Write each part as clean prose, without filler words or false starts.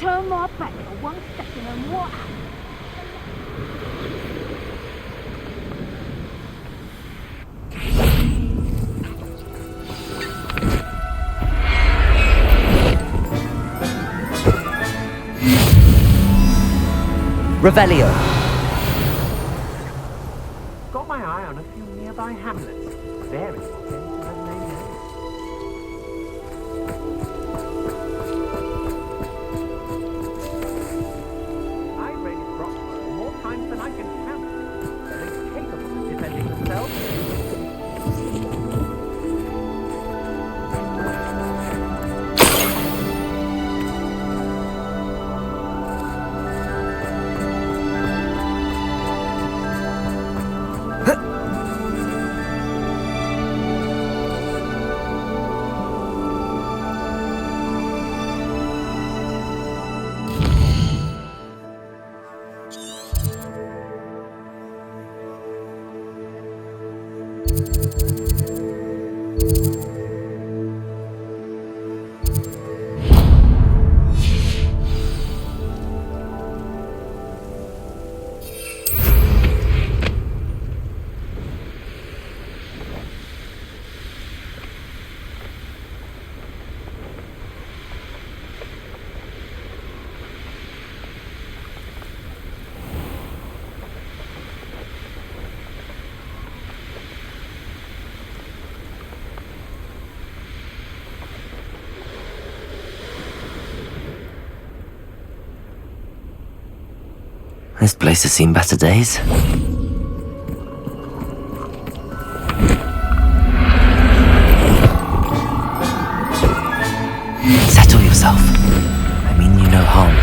turn my back for 1 second and what happens? Revelio. Got my eye on a few nearby hamlets. Very potential as they know. I've raided Rockford more times than I can count. They're incapable of defending themselves. This place has seen better days. Settle yourself. I mean you no harm.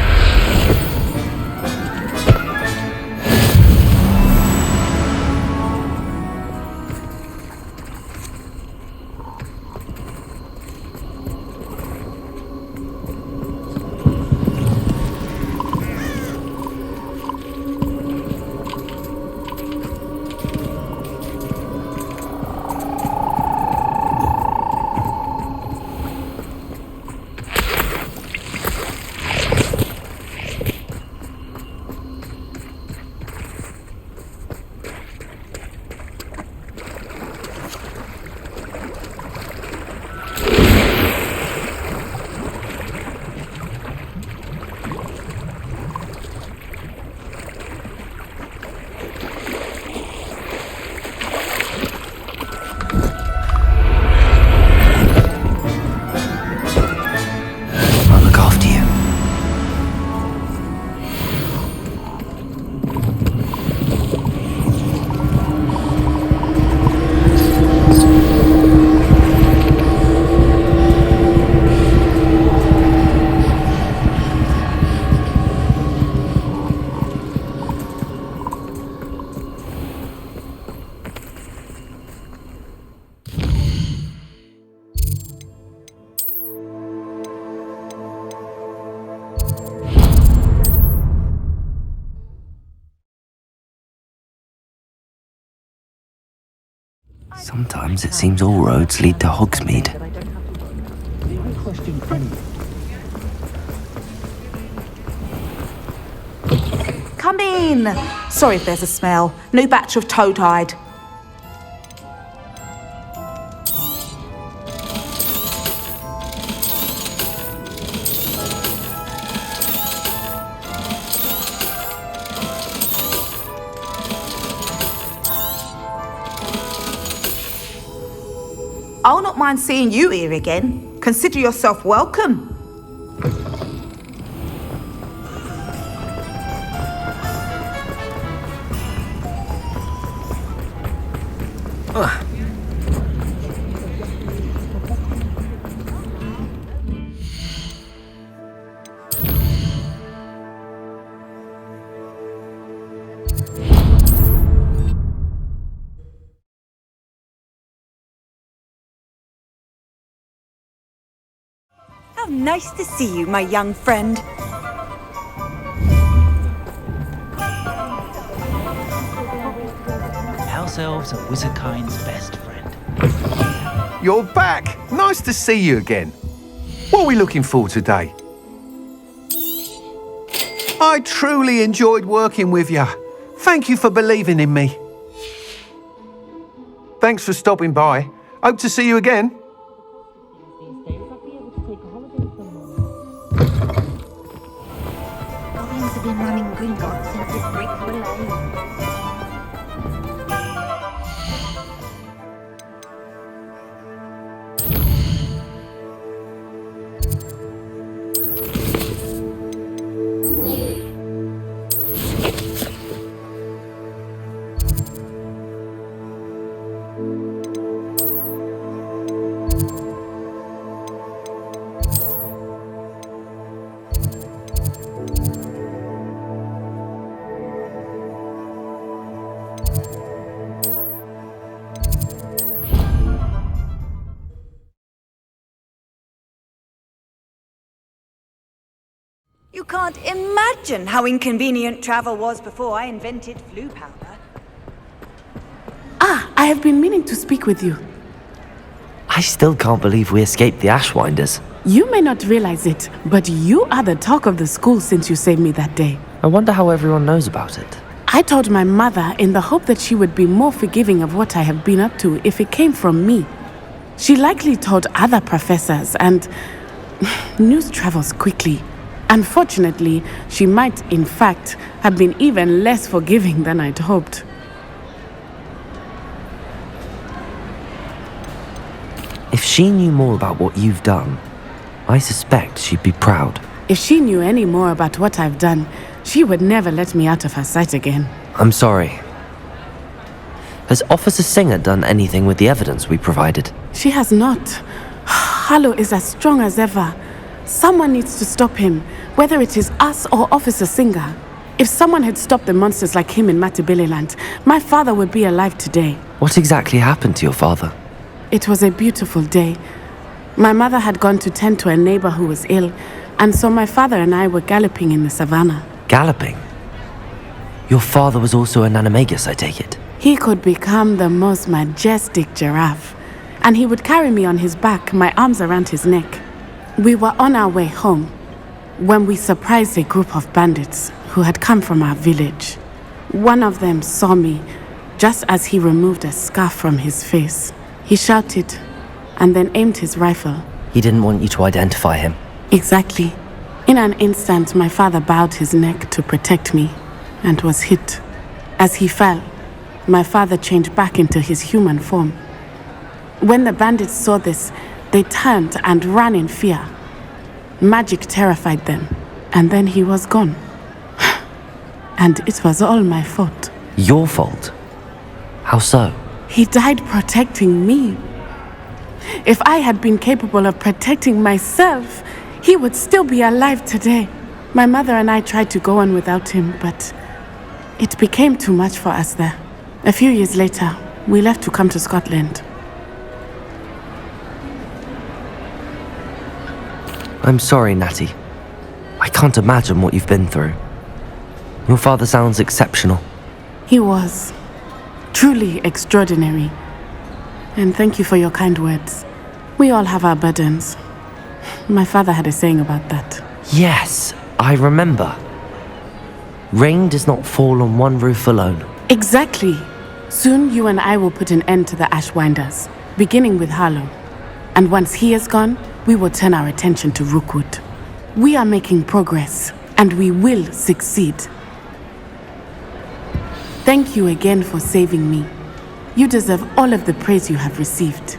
Sometimes it seems all roads lead to Hogsmeade. Come in! Sorry if there's a smell. New batch of toad-hide. I'll not mind seeing you here again. Consider yourself welcome. How nice to see you, my young friend. House elves are Wizardkind's best friend. You're back! Nice to see you again. What are we looking for today? I truly enjoyed working with you. Thank you for believing in me. Thanks for stopping by. Hope to see you again. Goblins have been running Gringotts since this break you alive. You can't imagine how inconvenient travel was before I invented flu powder. Ah, I have been meaning to speak with you. I still can't believe we escaped the Ashwinders. You may not realize it, but you are the talk of the school since you saved me that day. I wonder how everyone knows about it. I told my mother in the hope that she would be more forgiving of what I have been up to if it came from me. She likely told other professors, and news travels quickly. Unfortunately, she might, in fact, have been even less forgiving than I'd hoped. If she knew more about what you've done, I suspect she'd be proud. If she knew any more about what I've done, she would never let me out of her sight again. I'm sorry. Has Officer Singer done anything with the evidence we provided? She has not. Harlow is as strong as ever. Someone needs to stop him, whether it is us or Officer Singer. If someone had stopped the monsters like him in Matabeleland, my father would be alive today. What exactly happened to your father? It was a beautiful day. My mother had gone to tend to a neighbor who was ill, and so my father and I were galloping in the savannah. Galloping? Your father was also an animagus, I take it? He could become the most majestic giraffe, and he would carry me on his back, my arms around his neck. We were on our way home when we surprised a group of bandits who had come from our village. One of them saw me just as he removed a scarf from his face. He shouted and then aimed his rifle. He didn't want you to identify him. Exactly. In an instant, my father bowed his neck to protect me and was hit. As he fell, my father changed back into his human form. When the bandits saw this, they turned and ran in fear. Magic terrified them, and then he was gone. And it was all my fault. Your fault? How so? He died protecting me. If I had been capable of protecting myself, he would still be alive today. My mother and I tried to go on without him, but it became too much for us there. A few years later, we left to come to Scotland. I'm sorry, Natty. I can't imagine what you've been through. Your father sounds exceptional. He was truly extraordinary. And thank you for your kind words. We all have our burdens. My father had a saying about that. Yes, I remember. Rain does not fall on one roof alone. Exactly. Soon you and I will put an end to the Ashwinders, beginning with Harlow. And once he is gone, we will turn our attention to Rookwood. We are making progress, and we will succeed. Thank you again for saving me. You deserve all of the praise you have received.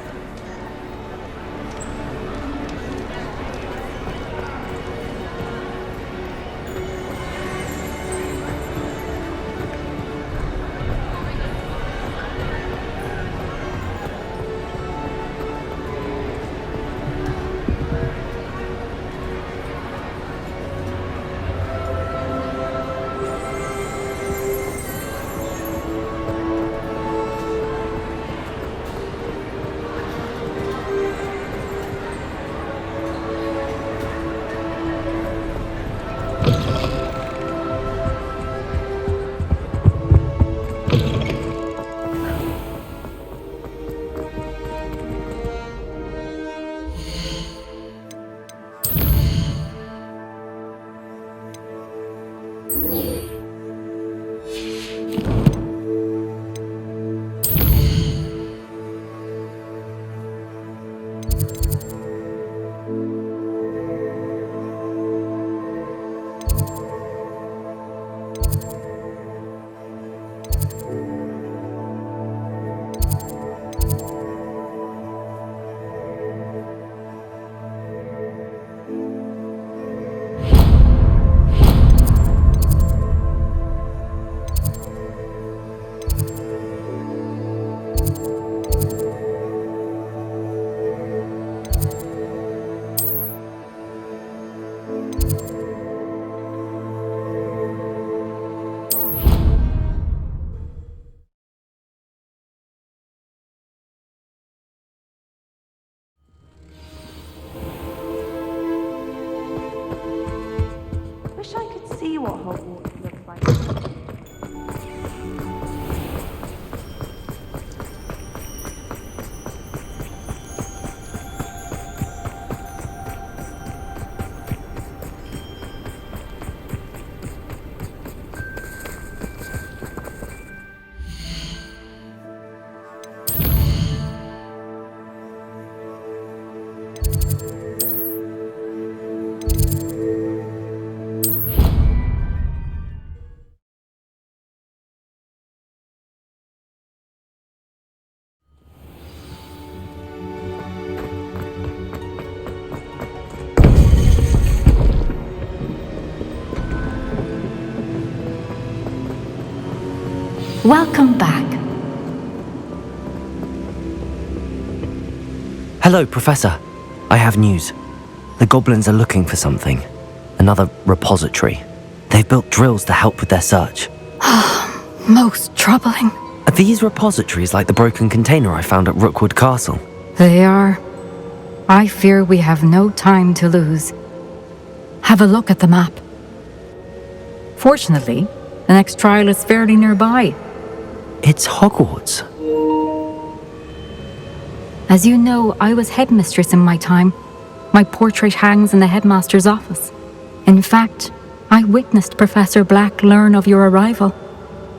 Hogwarts looks like. Welcome back. Hello, Professor. I have news. The goblins are looking for something. Another repository. They've built drills to help with their search. Most troubling. Are these repositories like the broken container I found at Rookwood Castle? They are. I fear we have no time to lose. Have a look at the map. Fortunately, the next trial is fairly nearby. It's Hogwarts. As you know, I was headmistress in my time. My portrait hangs in the headmaster's office. In fact, I witnessed Professor Black learn of your arrival.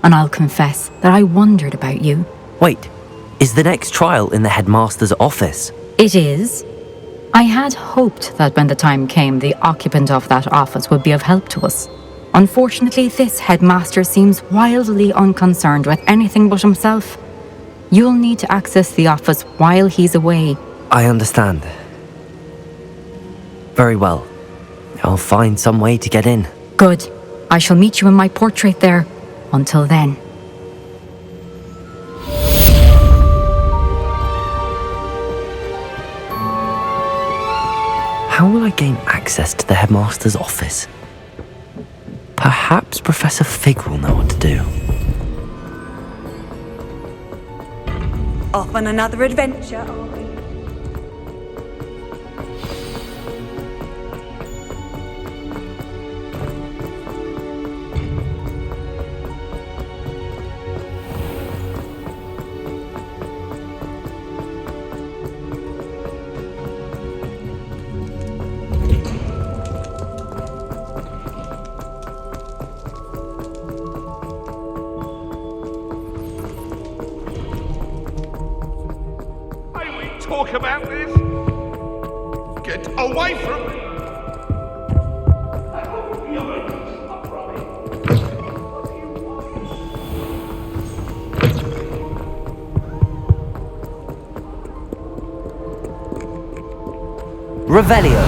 And I'll confess that I wondered about you. Wait, is the next trial in the headmaster's office? It is. I had hoped that when the time came, the occupant of that office would be of help to us. Unfortunately, this headmaster seems wildly unconcerned with anything but himself. You'll need to access the office while he's away. I understand. Very well. I'll find some way to get in. Good. I shall meet you in my portrait there. Until then. How will I gain access to the headmaster's office? Perhaps Professor Fig will know what to do. Off on another adventure, are we? Talk about this? Get away from me! I hope you're not Revelio.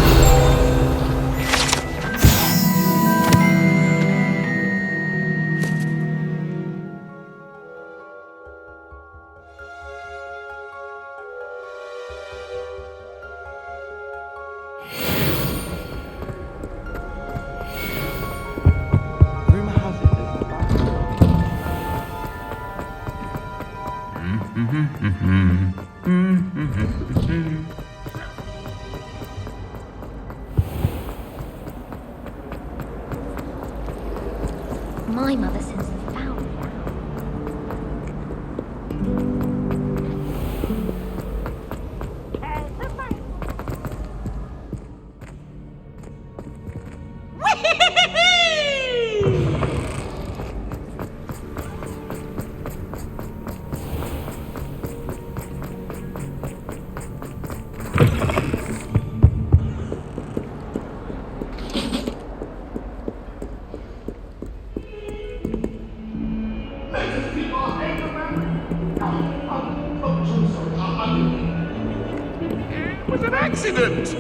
My mother sends the foul. It was an accident!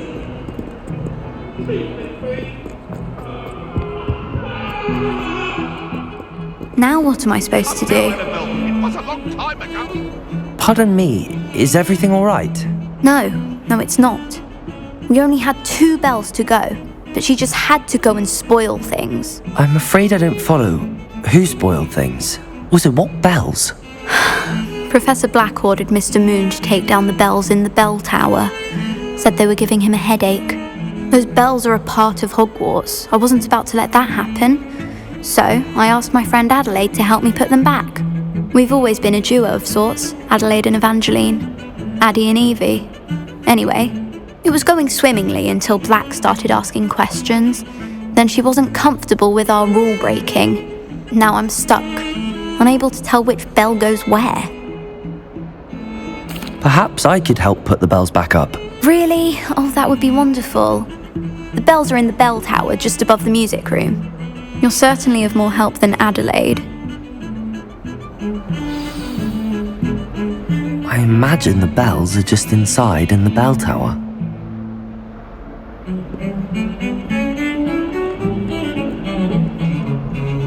Now what am I supposed to do? It was a long time ago. Pardon me, is everything all right? No, it's not. We only had 2 bells to go, but she just had to go and spoil things. I'm afraid I don't follow. Who spoiled things? Also, what bells? Professor Black ordered Mr. Moon to take down the bells in the bell tower. Said they were giving him a headache. Those bells are a part of Hogwarts. I wasn't about to let that happen. So I asked my friend Adelaide to help me put them back. We've always been a duo of sorts, Adelaide and Evangeline, Addie and Evie. Anyway, it was going swimmingly until Black started asking questions. Then she wasn't comfortable with our rule breaking. Now I'm stuck, unable to tell which bell goes where. Perhaps I could help put the bells back up. Really? Oh, that would be wonderful. The bells are in the bell tower just above the music room. You're certainly of more help than Adelaide. I imagine the bells are just inside in the bell tower.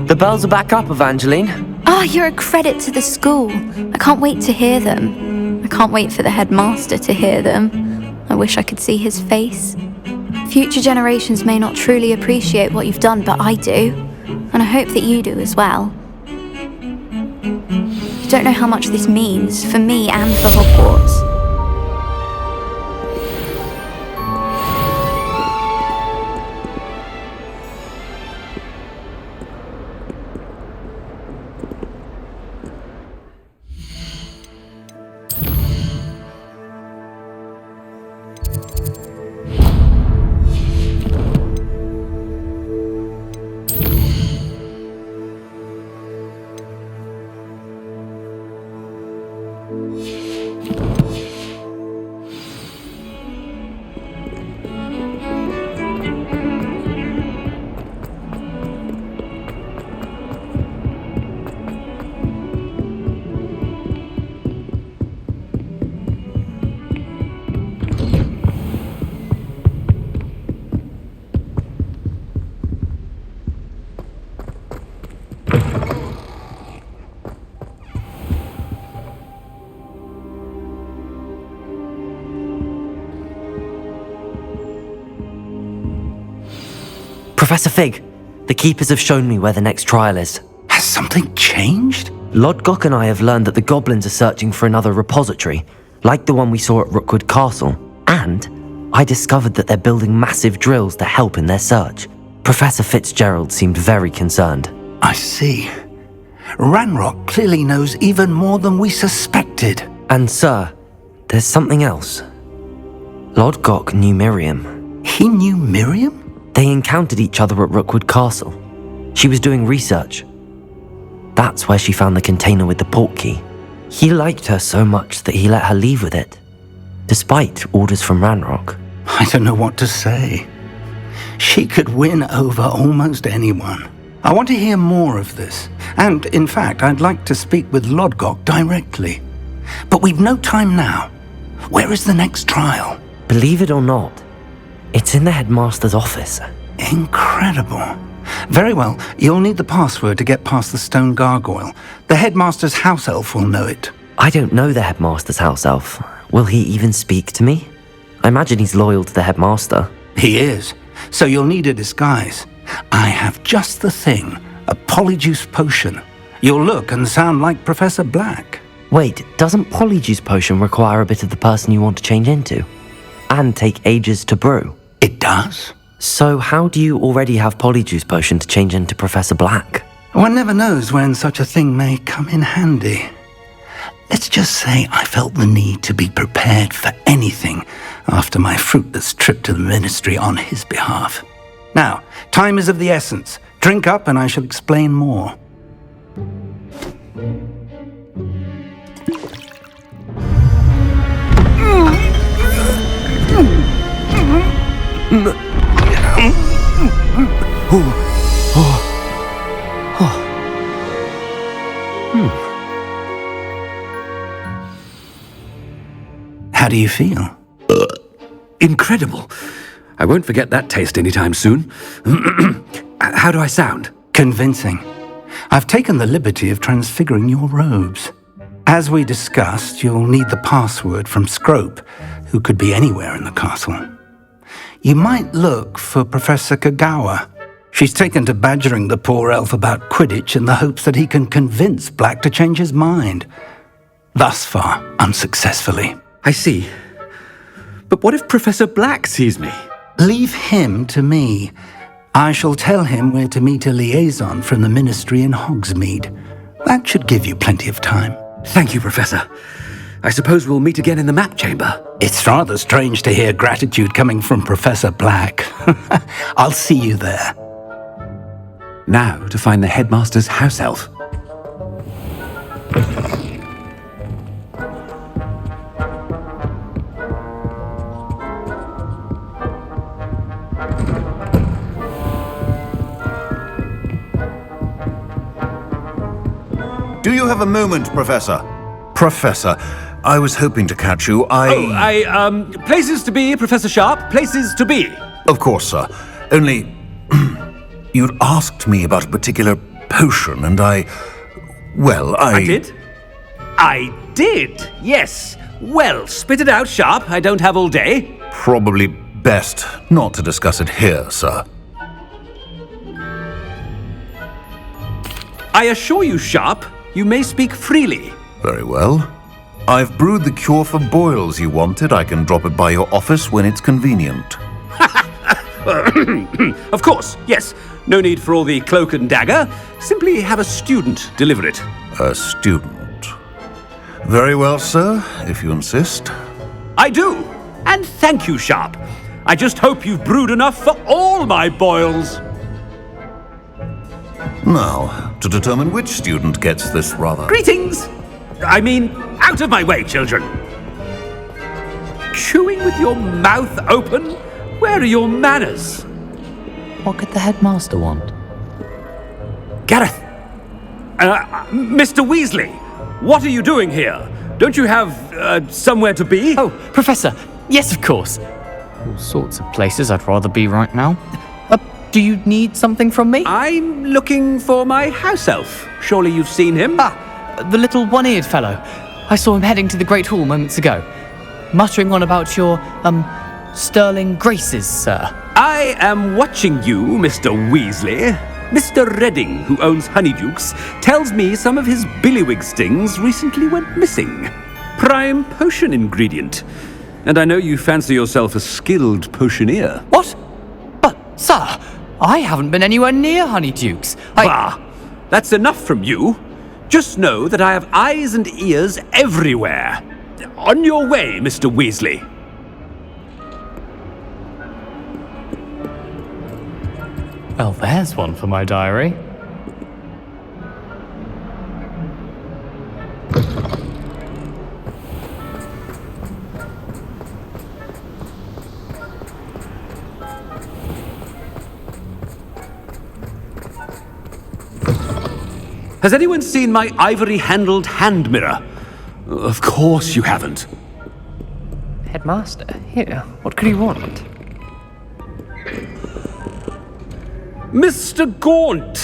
The bells are back up, Evangeline. Oh, you're a credit to the school. I can't wait to hear them. I can't wait for the headmaster to hear them. I wish I could see his face. Future generations may not truly appreciate what you've done, but I do. And I hope that you do as well. You don't know how much this means for me and for Hogwarts. Professor Fig, the Keepers have shown me where the next trial is. Has something changed? Lodgok and I have learned that the goblins are searching for another repository, like the one we saw at Rookwood Castle. And I discovered that they're building massive drills to help in their search. Professor Fitzgerald seemed very concerned. I see. Ranrock clearly knows even more than we suspected. And sir, there's something else. Lodgok knew Miriam. He knew Miriam? They encountered each other at Rookwood Castle. She was doing research. That's where she found the container with the portkey. He liked her so much that he let her leave with it, despite orders from Ranrock. I don't know what to say. She could win over almost anyone. I want to hear more of this. And, in fact, I'd like to speak with Lodgok directly. But we've no time now. Where is the next trial? Believe it or not, it's in the headmaster's office. Incredible. Very well, you'll need the password to get past the stone gargoyle. The headmaster's house elf will know it. I don't know the headmaster's house elf. Will he even speak to me? I imagine he's loyal to the headmaster. He is. So you'll need a disguise. I have just the thing. A Polyjuice potion. You'll look and sound like Professor Black. Wait, doesn't Polyjuice potion require a bit of the person you want to change into? And take ages to brew? It does. So how do you already have Polyjuice potion to change into Professor Black? One never knows when such a thing may come in handy. Let's just say I felt the need to be prepared for anything after my fruitless trip to the ministry on his behalf. Now, time is of the essence. Drink up and I shall explain more. How do you feel? Incredible. I won't forget that taste anytime soon. How do I sound? Convincing. I've taken the liberty of transfiguring your robes. As we discussed, you'll need the password from Scrope, who could be anywhere in the castle. You might look for Professor Kagawa. She's taken to badgering the poor elf about Quidditch in the hopes that he can convince Black to change his mind. Thus far, unsuccessfully. I see. But what if Professor Black sees me? Leave him to me. I shall tell him where to meet a liaison from the Ministry in Hogsmeade. That should give you plenty of time. Thank you, Professor. I suppose we'll meet again in the map chamber. It's rather strange to hear gratitude coming from Professor Black. I'll see you there. Now to find the headmaster's house elf. Do you have a moment, Professor? Professor, I was hoping to catch you. Places to be, Professor Sharp, places to be. Of course, sir. Only, you'd asked me about a particular potion, and I did? I did, yes. Well, spit it out, Sharp. I don't have all day. Probably best not to discuss it here, sir. I assure you, Sharp, you may speak freely. Very well. I've brewed the cure for boils you wanted. I can drop it by your office when it's convenient. Of course, yes. No need for all the cloak and dagger. Simply have a student deliver it. A student. Very well, sir, if you insist. I do. And thank you, Sharp. I just hope you've brewed enough for all my boils. Now, to determine which student gets this rather... Greetings! I mean, out of my way, children. Chewing with your mouth open? Where are your manners? What could the headmaster want? Gareth! Mr. Weasley, what are you doing here? Don't you have, somewhere to be? Oh, Professor, yes, of course. All sorts of places I'd rather be right now. Do you need something from me? I'm looking for my house elf. Surely you've seen him? The little one-eared fellow. I saw him heading to the Great Hall moments ago, muttering on about your, sterling graces, sir. I am watching you, Mr. Weasley. Mr. Redding, who owns Honeydukes, tells me some of his billywig stings recently went missing. Prime potion ingredient. And I know you fancy yourself a skilled potioneer. What? But, sir, I haven't been anywhere near Honeydukes. Bah! That's enough from you. Just know that I have eyes and ears everywhere. On your way, Mr. Weasley. Well, there's one for my diary. Has anyone seen my ivory-handled hand mirror? Of course you haven't. Headmaster, here, what could you want? Mr. Gaunt,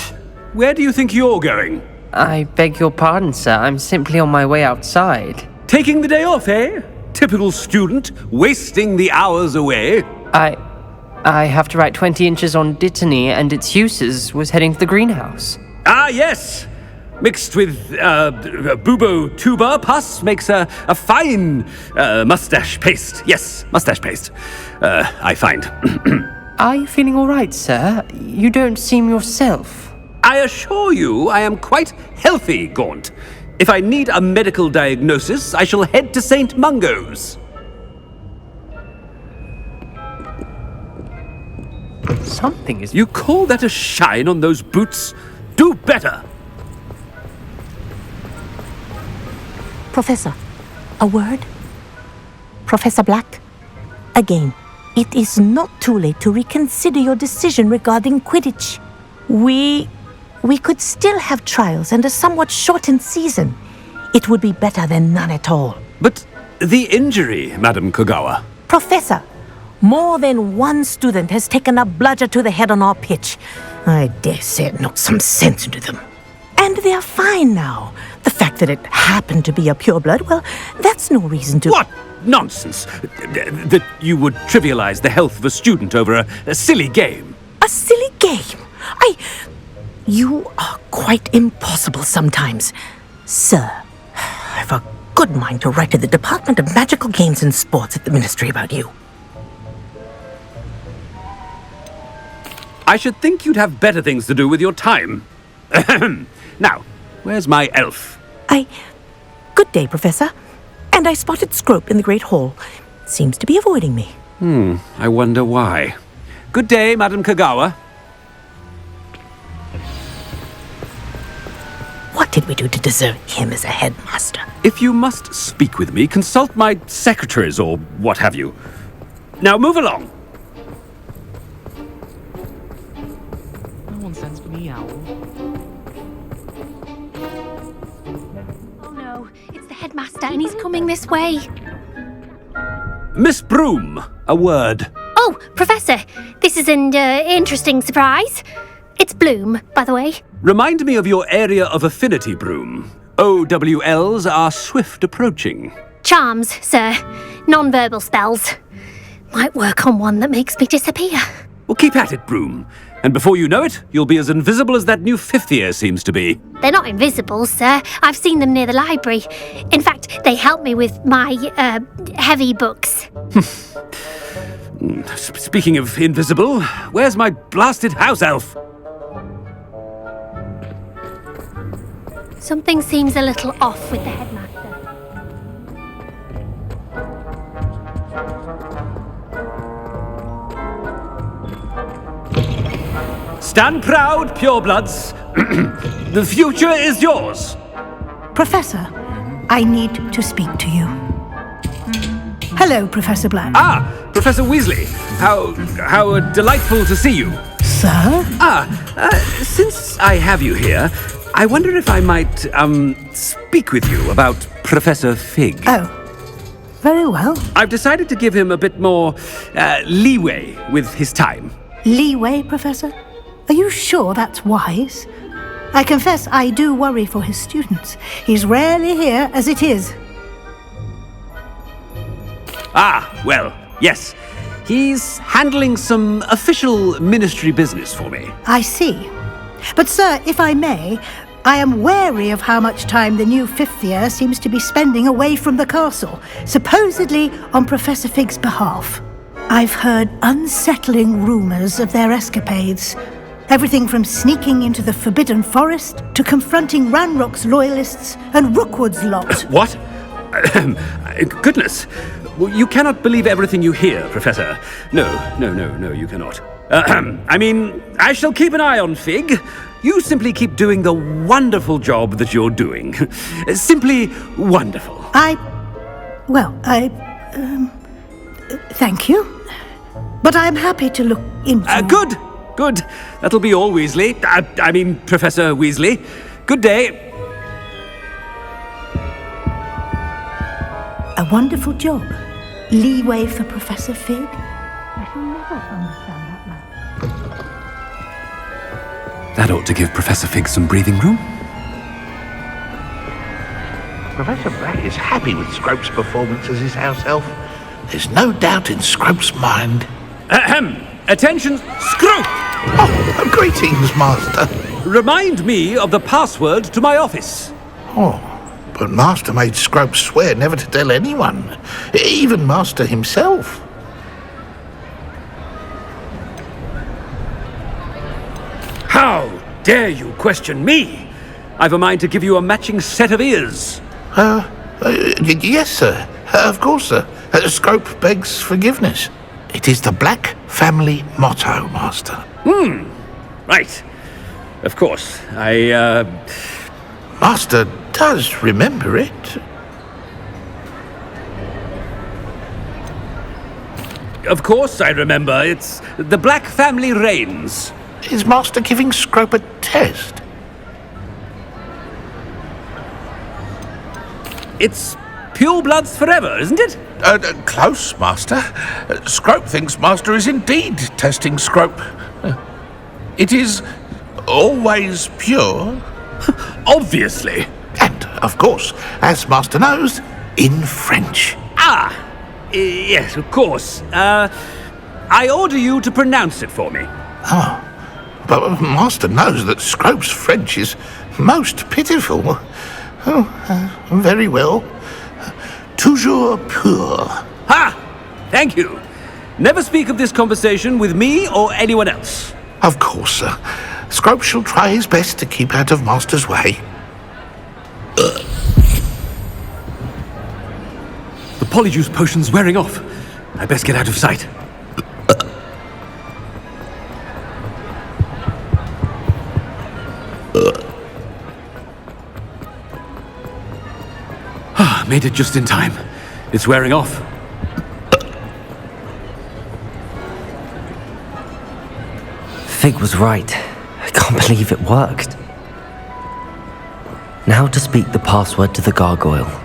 where do you think you're going? I beg your pardon, sir. I'm simply on my way outside. Taking the day off, eh? Typical student, wasting the hours away. I have to write 20 inches on Dittany and its uses. Was heading to the greenhouse. Ah, yes! Mixed with bubo tuber pus makes a fine mustache paste. Yes, mustache paste. I find. Are you feeling all right, sir? You don't seem yourself. I assure you I am quite healthy, Gaunt. If I need a medical diagnosis, I shall head to St. Mungo's. Something is... You call that a shine on those boots? Do better! Professor, a word? Professor Black, again, it is not too late to reconsider your decision regarding Quidditch. We could still have trials and a somewhat shortened season. It would be better than none at all. But the injury, Madam Kogawa. Professor, more than one student has taken a bludger to the head on our pitch. I dare say it knocked some sense into them. And they're fine now. The fact that it happened to be a pureblood, well, that's no reason to... What nonsense! That you would trivialize the health of a student over a silly game. A silly game? You are quite impossible sometimes. Sir, I've a good mind to write to the Department of Magical Games and Sports at the Ministry about you. I should think you'd have better things to do with your time. Now, where's my elf? Good day, Professor. And I spotted Scrope in the Great Hall. Seems to be avoiding me. I wonder why. Good day, Madam Kagawa. What did we do to deserve him as a headmaster? If you must speak with me, consult my secretaries or what have you. Now move along. No one sends me out. Oh no, it's the headmaster and he's coming this way. Miss Broom, a word. Oh, Professor, this is an interesting surprise. It's Bloom, by the way. Remind me of your area of affinity, Broom. OWLs are swift approaching. Charms, sir. Non-verbal spells. Might work on one that makes me disappear. Well, keep at it, Broom. And before you know it, you'll be as invisible as that new fifth year seems to be. They're not invisible, sir. I've seen them near the library. In fact, they help me with my, heavy books. Speaking of invisible, where's my blasted house elf? Something seems a little off with the headmaster. Stand proud, purebloods. The future is yours. Professor, I need to speak to you. Hello, Professor Black. Ah, Professor Weasley. How delightful to see you. Sir? Since I have you here, I wonder if I might, speak with you about Professor Fig. Oh, very well. I've decided to give him a bit more, leeway with his time. Leeway, Professor? Are you sure that's wise? I confess I do worry for his students. He's rarely here as it is. Well, yes. He's handling some official ministry business for me. I see. But, sir, if I may, I am wary of how much time the new fifth year seems to be spending away from the castle, supposedly on Professor Fig's behalf. I've heard unsettling rumours of their escapades. Everything from sneaking into the Forbidden Forest to confronting Ranrock's loyalists and Rookwood's lot. What? Goodness. Well, you cannot believe everything you hear, Professor. No, you cannot. I mean, I shall keep an eye on Fig. You simply keep doing the wonderful job that you're doing. Simply wonderful. Thank you. But I'm happy to look into... Good. That'll be all, Weasley. I mean, Professor Weasley. Good day. A wonderful job. Leeway for Professor Fig. I shall never understand that man. That ought to give Professor Fig some breathing room. Professor Black is happy with Scrope's performance as his house elf. There's no doubt in Scrope's mind. Attention, Scrope! Oh, greetings, Master. Remind me of the password to my office. Oh, but Master made Scrope swear never to tell anyone, even Master himself. How dare you question me? I've a mind to give you a matching set of ears. Yes, sir. Of course, sir. Scrope begs forgiveness. It is the Black family motto, Master. Right. Of course. Master does remember it. Of course I remember. It's the Black family reigns. Is Master giving Scrope a test? It's purebloods forever, isn't it? Close, Master. Scrope thinks Master is indeed testing Scrope. It is always pure. Obviously. And, of course, as Master knows, in French. Yes, of course. I order you to pronounce it for me. But Master knows that Scrope's French is most pitiful. Very well. Toujours pur. Ha! Thank you. Never speak of this conversation with me or anyone else. Of course, sir. Scrope shall try his best to keep out of Master's way. The Polyjuice potion's wearing off. I best get out of sight. Made it just in time. It's wearing off. Fig was right. I can't believe it worked. Now to speak the password to the gargoyle.